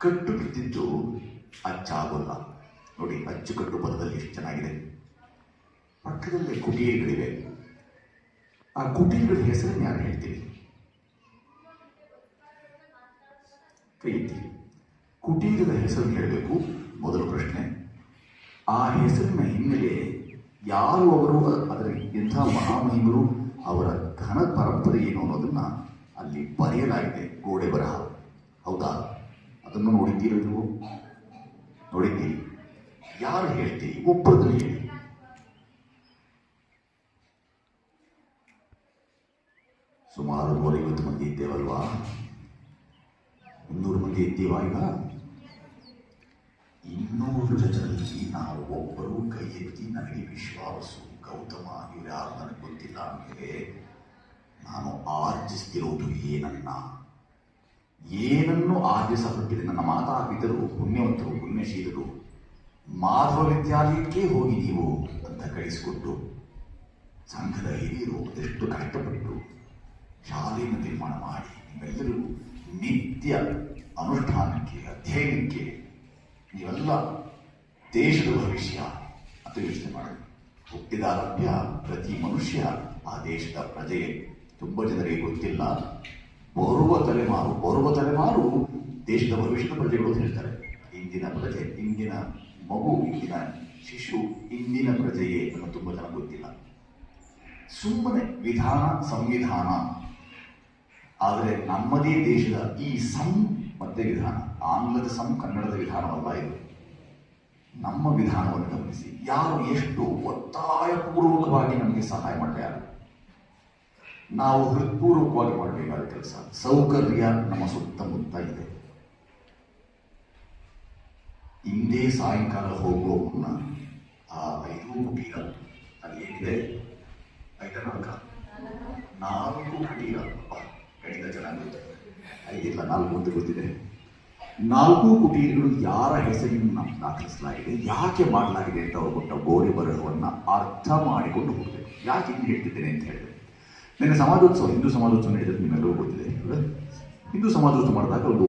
ಕಟ್ಟು ಬಿದ್ದಿದ್ದು ಅಚ್ಚಾಗೋಲ್ಲ. ನೋಡಿ, ಅಚ್ಚುಕಟ್ಟು ಪದದಲ್ಲಿ ಎಷ್ಟು ಚೆನ್ನಾಗಿದೆ. ಪಕ್ಕದಲ್ಲೇ ಕುಟೀರಗಳಿವೆ. ಆ ಕುಟೀರಗಳ ಹೆಸರನ್ನು ಯಾರು ಹೇಳ್ತೀವಿ? ಕೈ ಎತ್ತಿ. ಕುಟೀರದ ಹೆಸರು ಹೇಳಬೇಕು. ಮೊದಲ ಪ್ರಶ್ನೆ. ಆ ಹೆಸರಿನ ಹಿನ್ನೆಲೆ ಯಾರು ಅವರು, ಅದರ ಎಂಥ ಮಹಾಮಹಿಮರು, ಅವರ ಘನ ಪರಂಪರೆ ಏನು ಅನ್ನೋದನ್ನ ಅಲ್ಲಿ ಬರೆಯಲಾಗಿದೆ. ಗೋಡೆ ಬರಹ. ಹೌದಾ? ಅದನ್ನು ನೋಡಿದ್ದೀರಿ ನೀವು? ನೋಡಿದ್ದೀರಿ? ಯಾರು ಹೇಳ್ತೀರಿ? ಒಬ್ಬರದಲ್ಲಿ ಹೇಳಿ. ಸುಮಾರು 150 ಮಂದಿ ಇದ್ದೇವಲ್ವಾ? 200 ಮಂದಿ ಇದ್ದೀವಾ ಈಗ? 200 ಜನರಲ್ಲಿ ನಾವು ಒಬ್ಬರು ಕೈ ಎತ್ತಿ ನನಗೆ ವಿಶ್ವಾಸು ಗೌತಮ ಇವರು ಯಾರು ನನಗೆ ಗೊತ್ತಿಲ್ಲ ಅಂದರೆ ನಾನು ಆರ್ಜಿಸ್ತಿರೋದು ಏನನ್ನು ಆರ್ಜಿಸಲ್ಪಟ್ಟಿದೆ. ನನ್ನ ಮಾತಾಪಿತರು ಪುಣ್ಯವಂತರು, ಪುಣ್ಯಶೀಲರು. ಮಾಧವ ವಿದ್ಯಾಲಯಕ್ಕೆ ಹೋಗಿ ನೀವು ಅಂತ ಕಳಿಸಿಕೊಟ್ಟು ಸಂಘದ ಹಿರಿಯರು ಅದೆಷ್ಟು ಕಷ್ಟಪಟ್ಟು ಶಾಲೆಯನ್ನು ನಿರ್ಮಾಣ ಮಾಡಿ ನಿಮ್ಮೆಲ್ಲರೂ ನಿತ್ಯ ಅನುಷ್ಠಾನಕ್ಕೆ, ಅಧ್ಯಯನಕ್ಕೆ ನೀವೆಲ್ಲ ದೇಶದ ಭವಿಷ್ಯ ಅಂತ ಯೋಚನೆ ಮಾಡಿ. ಹುಟ್ಟಿದಾರಭ್ಯ ಪ್ರತಿ ಮನುಷ್ಯ ಆ ದೇಶದ ಪ್ರಜೆಯೇ. ತುಂಬ ಜನರಿಗೆ ಗೊತ್ತಿಲ್ಲ. ಬರುವ ತಲೆಮಾರು ದೇಶದ ಭವಿಷ್ಯದ ಪ್ರಜೆಗಳು ಅಂತ ಹೇಳ್ತಾರೆ. ಇಂದಿನ ಪ್ರಜೆ, ಇಂದಿನ ಮಗು, ಇಂದಿನ ಶಿಶು ಇಂದಿನ ಪ್ರಜೆಯೇ ಅನ್ನೋ ತುಂಬ ಜನ ಗೊತ್ತಿಲ್ಲ. ಸುಮ್ಮನೆ ವಿಧಾನ, ಸಂವಿಧಾನ. ಆದರೆ ನಮ್ಮದೇ ದೇಶದ ಈ ಮತ್ತೆ ವಿಧಾನ, ಆಂಗ್ಲದ ಕನ್ನಡದ ವಿಧಾನವಲ್ಲ ಇದು. ನಮ್ಮ ವಿಧಾನವನ್ನು ಗಮನಿಸಿ. ಯಾರು ಎಷ್ಟು ಒತ್ತಾಯಪೂರ್ವಕವಾಗಿ ನಮಗೆ ಸಹಾಯ ಮಾಡ್ತಾರೆ. ನಾವು ಹೃತ್ಪೂರ್ವಕವಾಗಿ ಮಾಡಬೇಕಾದ ಕೆಲಸ. ಸೌಕರ್ಯ ನಮ್ಮ ಸುತ್ತಮುತ್ತ ಇದೆ. ಇಂದೇ ಸಾಯಂಕಾಲ ಹೋಗುವ ಮುನ್ನ ಆ 5 ಕುಟೀರ ಅಲ್ಲಿ ಏನಿದೆ, 4 ಕುಟೀರ. ಗಣಿತ ಚೆನ್ನಾಗಿ 5 ಇಲ್ಲ 4 ಅಂತ ಗೊತ್ತಿದೆ. 4 ಕುಟೀರಗಳು ಯಾರ ಹೆಸರಿನ ದಾಖಲಿಸಲಾಗಿದೆ, ಯಾಕೆ ಮಾಡಲಾಗಿದೆ ಅಂತ ಅವರು ಕೊಟ್ಟ ಗೋಡೆ ಬರಹವನ್ನು ಅರ್ಥ ಮಾಡಿಕೊಂಡು ಹೋಗಬೇಕು. ಯಾಕೆ ಹಿಂಗೆ ಹೇಳ್ತಿದ್ದೇನೆ ಅಂತ ಹೇಳಿದ್ರೆ, ನಿನ್ನೆ ಸಮಾಜೋತ್ಸವ, ಹಿಂದೂ ಸಮಾಜೋತ್ಸವ ನಡೆದಿದ್ದು ನಿಮ್ಮೆಲ್ಲರೂ ಗೊತ್ತಿದೆ. ಹಿಂದೂ ಸಮಾಜೋತ್ಸವ ಮಾಡಿದಾಗ ಒಂದು